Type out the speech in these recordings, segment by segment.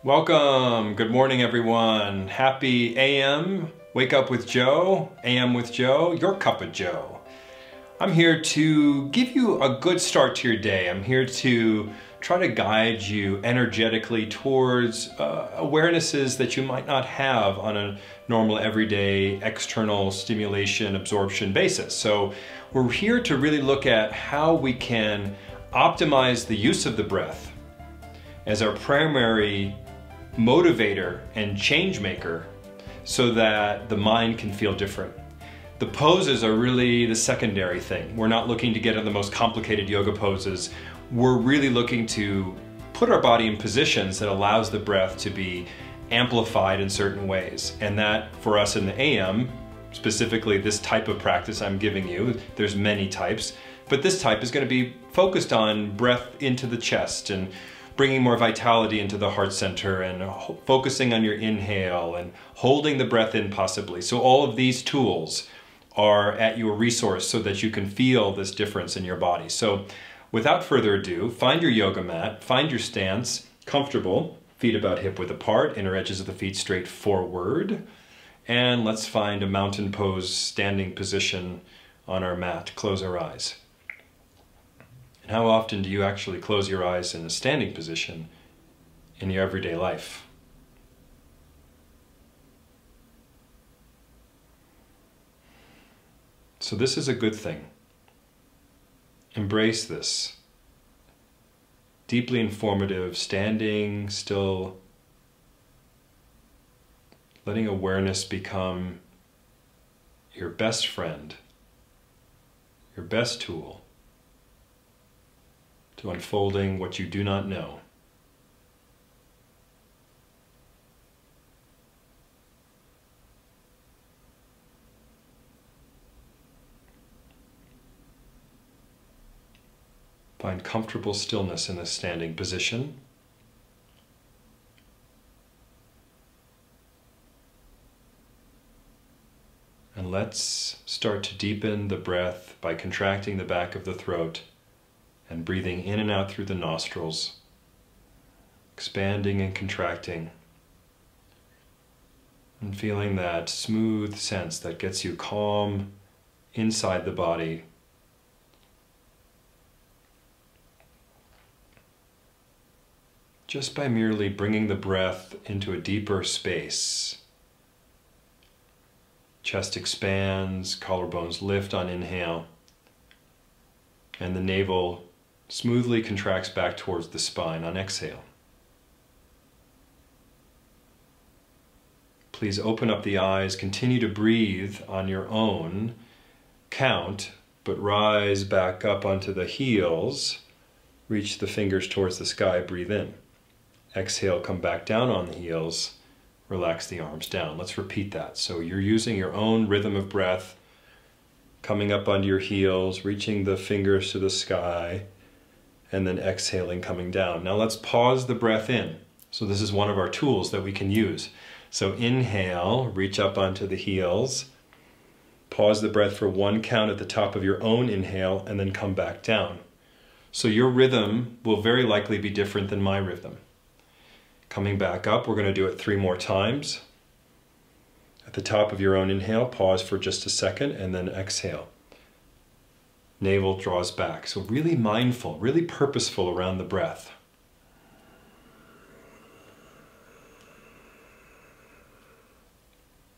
Welcome. Good morning, everyone. Happy AM, Wake Up with Joe, AM with Joe, your cup of Joe. I'm here to give you a good start to your day. I'm here to try to guide you energetically towards awarenesses that you might not have on a normal everyday external stimulation absorption basis. So we're here to really look at how we can optimize the use of the breath as our primary motivator and change maker so that the mind can feel different. The poses are really the secondary thing. We're not looking to get in the most complicated yoga poses. We're really looking to put our body in positions that allows the breath to be amplified in certain ways. And that, for us in the AM, specifically this type of practice I'm giving you, there's many types, but this type is going to be focused on breath into the chest and bringing more vitality into the heart center and focusing on your inhale and holding the breath in possibly. So all of these tools are at your resource so that you can feel this difference in your body. So without further ado, find your yoga mat, find your stance, comfortable, feet about hip width apart, inner edges of the feet straight forward, and let's find a mountain pose standing position on our mat. Close our eyes. And how often do you actually close your eyes in a standing position in your everyday life? So this is a good thing. Embrace this. Deeply informative, standing still, letting awareness become your best friend, your best tool to unfolding what you do not know. Find comfortable stillness in this standing position. And let's start to deepen the breath by contracting the back of the throat and breathing in and out through the nostrils, expanding and contracting, and feeling that smooth sense that gets you calm inside the body. Just by merely bringing the breath into a deeper space. Chest expands, collarbones lift on inhale, and the navel smoothly contracts back towards the spine on exhale. Please open up the eyes, continue to breathe on your own count, but rise back up onto the heels, reach the fingers towards the sky, breathe in. Exhale, come back down on the heels, relax the arms down. Let's repeat that. So you're using your own rhythm of breath, coming up onto your heels, reaching the fingers to the sky, and then exhaling, coming down. Now let's pause the breath in. So this is one of our tools that we can use. So inhale, reach up onto the heels, pause the breath for one count at the top of your own inhale, and then come back down. So your rhythm will very likely be different than my rhythm. Coming back up, we're going to do it 3 more times. At the top of your own inhale, pause for just a second, and then exhale. Navel draws back. So really mindful, really purposeful around the breath.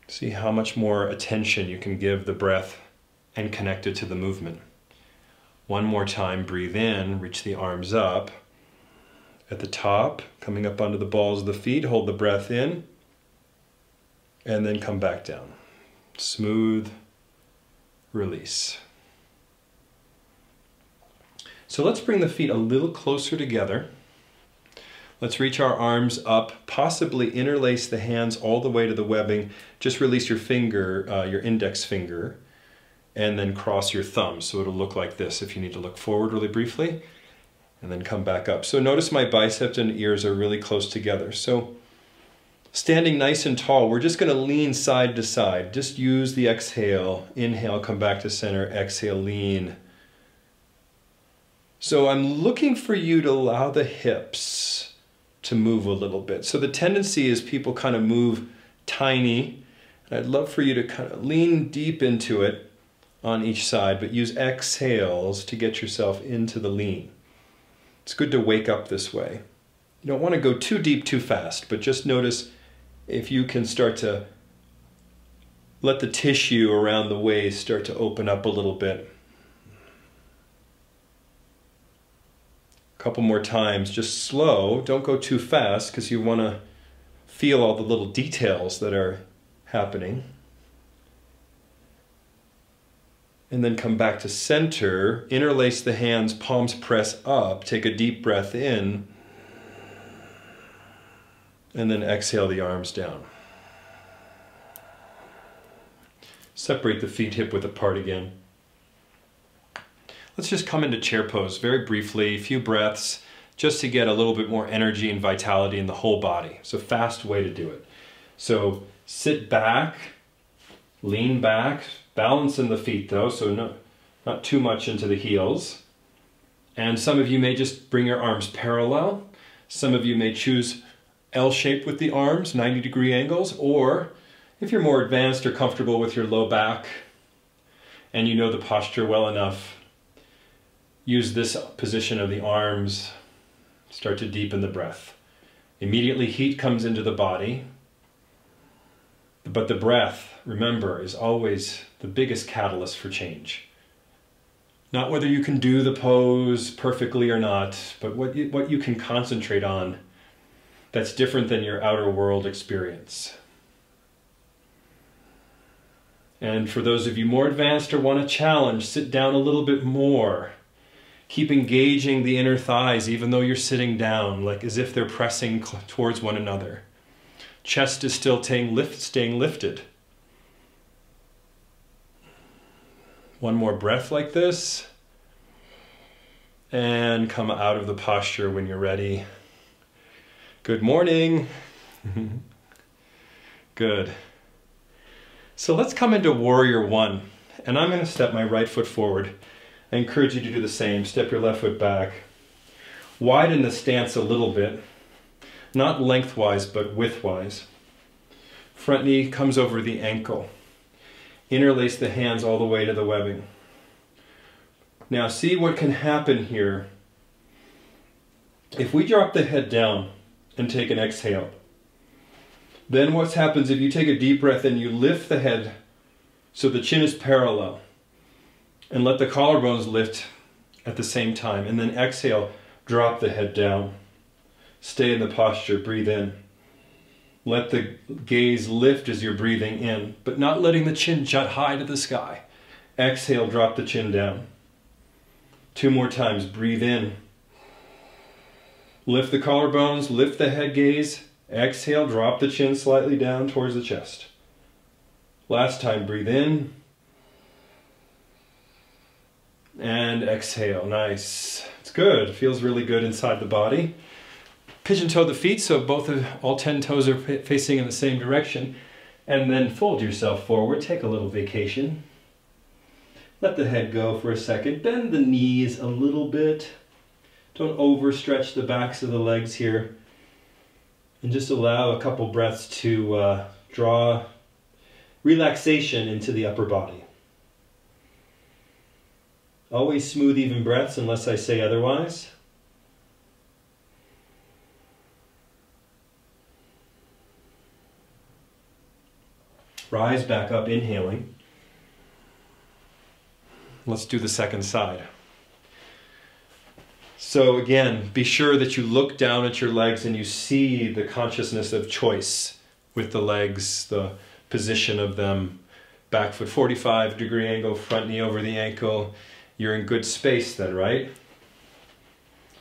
See how much more attention you can give the breath and connect it to the movement. One more time, breathe in, reach the arms up. At the top, coming up onto the balls of the feet, hold the breath in, and then come back down. Smooth release. So let's bring the feet a little closer together. Let's reach our arms up, possibly interlace the hands all the way to the webbing. Just release your finger, your index finger, and then cross your thumbs. So it'll look like this if you need to look forward really briefly, and then come back up. So notice my biceps and ears are really close together. So standing nice and tall, we're just going to lean side to side. Just use the exhale. Inhale, come back to center. Exhale, lean. So I'm looking for you to allow the hips to move a little bit. So the tendency is people kind of move tiny. I'd love for you to kind of lean deep into it on each side, but use exhales to get yourself into the lean. It's good to wake up this way. You don't want to go too deep too fast, but just notice if you can start to let the tissue around the waist start to open up a little bit. A couple more times, just slow. Don't go too fast because you want to feel all the little details that are happening. And then come back to center, interlace the hands, palms press up, take a deep breath in, and then exhale the arms down. Separate the feet hip width apart again. Let's just come into chair pose very briefly, a few breaths, just to get a little bit more energy and vitality in the whole body. It's a fast way to do it. So sit back, lean back, balance in the feet though, so not too much into the heels. And some of you may just bring your arms parallel. Some of you may choose L-shape with the arms, 90-degree angles, or if you're more advanced or comfortable with your low back and you know the posture well enough, use this position of the arms, start to deepen the breath. Immediately heat comes into the body, but the breath, remember, is always the biggest catalyst for change. Not whether you can do the pose perfectly or not, but what you can concentrate on that's different than your outer world experience. And for those of you more advanced or want a challenge, sit down a little bit more. Keep engaging the inner thighs even though you're sitting down, like as if they're pressing towards one another. Chest is still staying lifted. One more breath like this. And come out of the posture when you're ready. Good morning. Good. So let's come into warrior one. And I'm going to step my right foot forward. I encourage you to do the same. Step your left foot back. Widen the stance a little bit. Not lengthwise, but widthwise. Front knee comes over the ankle. Interlace the hands all the way to the webbing. Now see what can happen here. If we drop the head down and take an exhale, then what happens if you take a deep breath and you lift the head so the chin is parallel and let the collarbones lift at the same time, and then exhale, drop the head down. Stay in the posture, breathe in. Let the gaze lift as you're breathing in, but not letting the chin jut high to the sky. Exhale, drop the chin down. 2 more times, breathe in. Lift the collarbones, lift the head gaze. Exhale, drop the chin slightly down towards the chest. Last time, breathe in. And exhale, nice. It's good, feels really good inside the body. Pigeon toe the feet so all 10 toes are facing in the same direction. And then fold yourself forward, take a little vacation. Let the head go for a second. Bend the knees a little bit. Don't overstretch the backs of the legs here. And just allow a couple breaths to draw relaxation into the upper body. Always smooth, even breaths unless I say otherwise. Rise back up, inhaling. Let's do the second side. So again, be sure that you look down at your legs and you see the consciousness of choice with the legs, the position of them. Back foot 45-degree angle, front knee over the ankle. You're in good space then, right?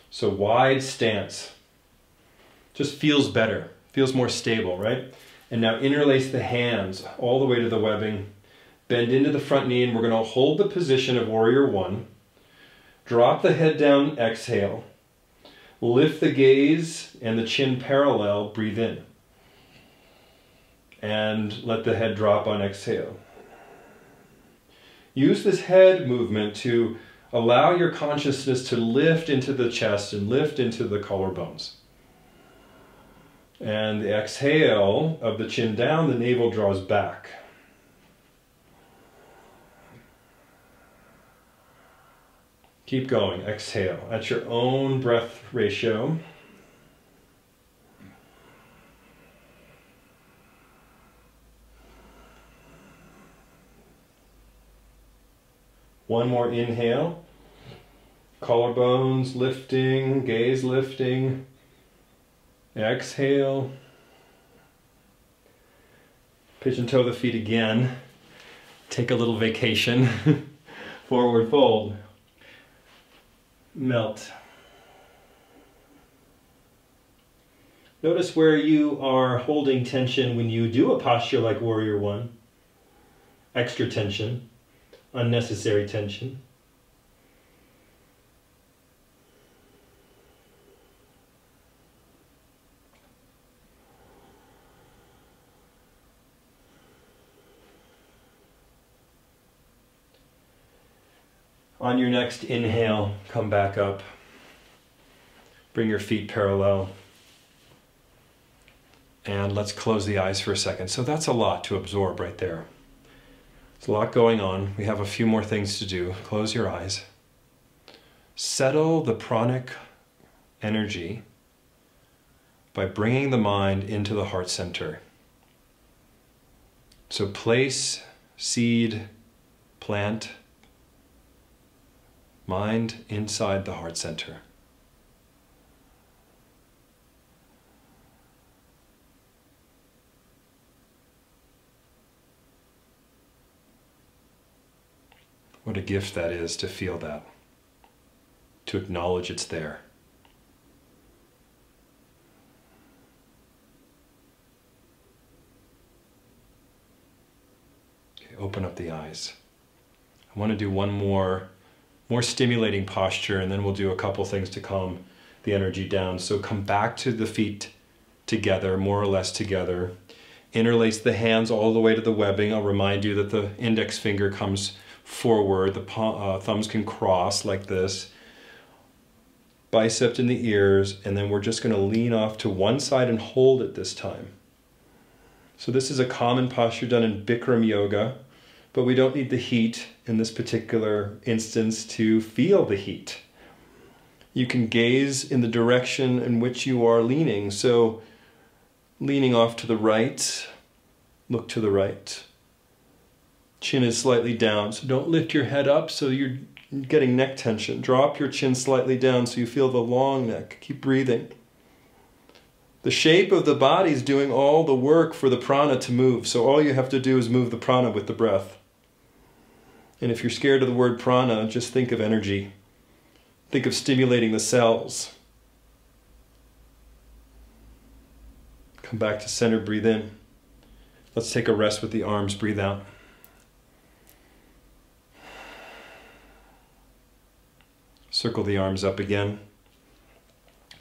So wide stance. Just feels better, feels more stable, right? And now interlace the hands all the way to the webbing. Bend into the front knee, and we're going to hold the position of warrior one. Drop the head down, exhale. Lift the gaze and the chin parallel, breathe in. And let the head drop on exhale. Use this head movement to allow your consciousness to lift into the chest and lift into the collarbones. And the exhale of the chin down, the navel draws back. Keep going, exhale at your own breath ratio. One more inhale. Collarbones lifting, gaze lifting. Exhale. Pigeon toe the feet again. Take a little vacation. Forward fold. Melt. Notice where you are holding tension when you do a posture like Warrior One. Extra tension, unnecessary tension. On your next inhale, come back up. Bring your feet parallel. And let's close the eyes for a second. So that's a lot to absorb right there. There's a lot going on. We have a few more things to do. Close your eyes. Settle the pranic energy by bringing the mind into the heart center. So place, seed, plant, mind inside the heart center. What a gift that is to feel that, to acknowledge it's there. Okay, open up the eyes. I want to do one more stimulating posture, and then we'll do a couple things to calm the energy down. So come back to the feet together, more or less together. Interlace the hands all the way to the webbing. I'll remind you that the index finger comes forward, the thumbs can cross like this. Bicep in the ears, and then we're just going to lean off to one side and hold it this time. So this is a common posture done in Bikram yoga, but we don't need the heat in this particular instance to feel the heat. You can gaze in the direction in which you are leaning. So leaning off to the right, look to the right. Chin is slightly down, so don't lift your head up so you're getting neck tension. Drop your chin slightly down so you feel the long neck. Keep breathing. The shape of the body is doing all the work for the prana to move, so all you have to do is move the prana with the breath. And if you're scared of the word prana, just think of energy. Think of stimulating the cells. Come back to center, breathe in. Let's take a rest with the arms, breathe out. Circle the arms up again.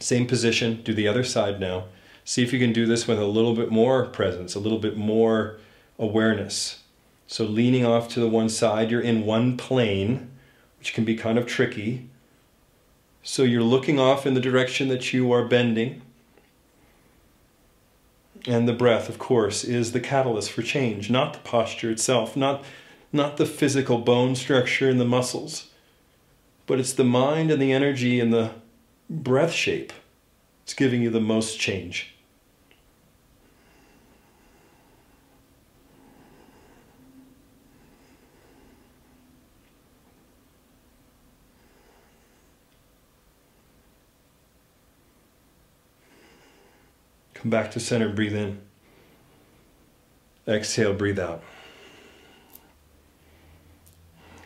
Same position, do the other side now. See if you can do this with a little bit more presence, a little bit more awareness. So leaning off to the one side, you're in one plane, which can be kind of tricky. So you're looking off in the direction that you are bending. And the breath, of course, is the catalyst for change, not the posture itself, not the physical bone structure and the muscles. But it's the mind and the energy and the breath shape. It's giving you the most change. Come back to center, breathe in. Exhale, breathe out.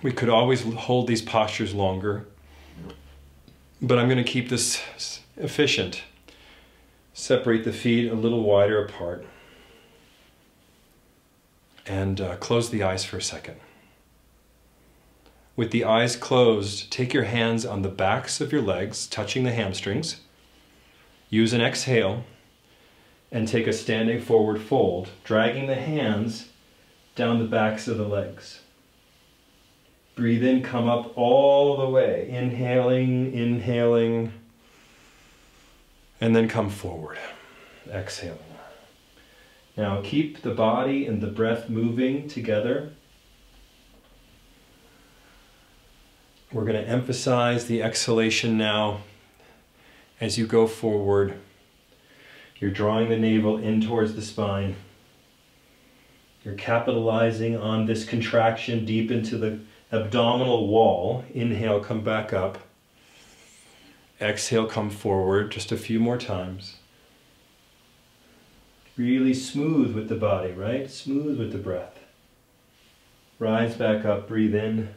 We could always hold these postures longer, but I'm going to keep this efficient. Separate the feet a little wider apart. And close the eyes for a second. With the eyes closed, take your hands on the backs of your legs, touching the hamstrings. Use an exhale and take a standing forward fold, dragging the hands down the backs of the legs. Breathe in, come up all the way. Inhaling, inhaling, and then come forward. exhaling. Now keep the body and the breath moving together. We're going to emphasize the exhalation now as you go forward. You're drawing the navel in towards the spine. You're capitalizing on this contraction deep into the abdominal wall. Inhale, come back up. Exhale, come forward just a few more times. Really smooth with the body, right? Smooth with the breath. Rise back up, breathe in.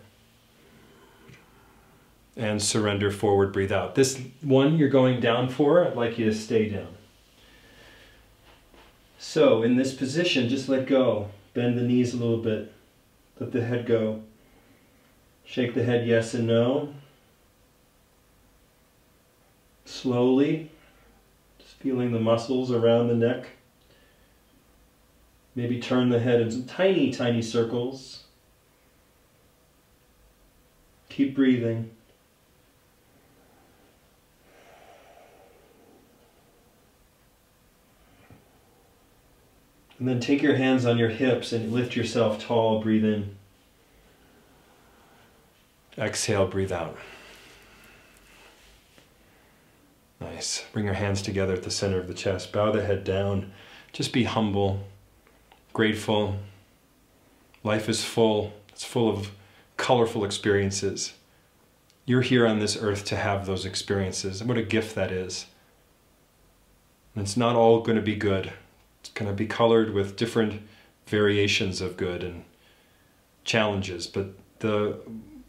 And surrender forward, breathe out. This one you're going down for, I'd like you to stay down. So in this position, just let go. Bend the knees a little bit. Let the head go. Shake the head yes and no. Slowly, just feeling the muscles around the neck. Maybe turn the head in some tiny, tiny circles. Keep breathing. And then take your hands on your hips and lift yourself tall, breathe in. Exhale, breathe out. Nice. Bring your hands together at the center of the chest. Bow the head down. Just be humble, grateful. Life is full. It's full of colorful experiences. You're here on this earth to have those experiences. And what a gift that is. And it's not all going to be good. It's going to be colored with different variations of good and challenges. But the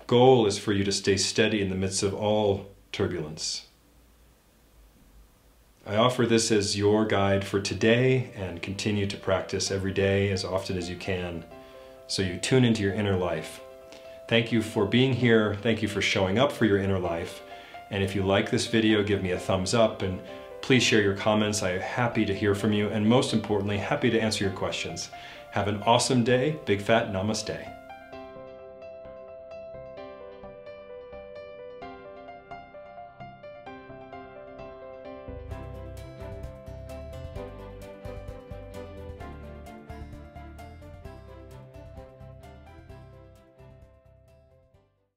goal is for you to stay steady in the midst of all turbulence. I offer this as your guide for today and continue to practice every day as often as you can so you tune into your inner life. Thank you for being here. Thank you for showing up for your inner life. And if you like this video, give me a thumbs up and please share your comments. I'm happy to hear from you and most importantly, happy to answer your questions. Have an awesome day. Big fat namaste.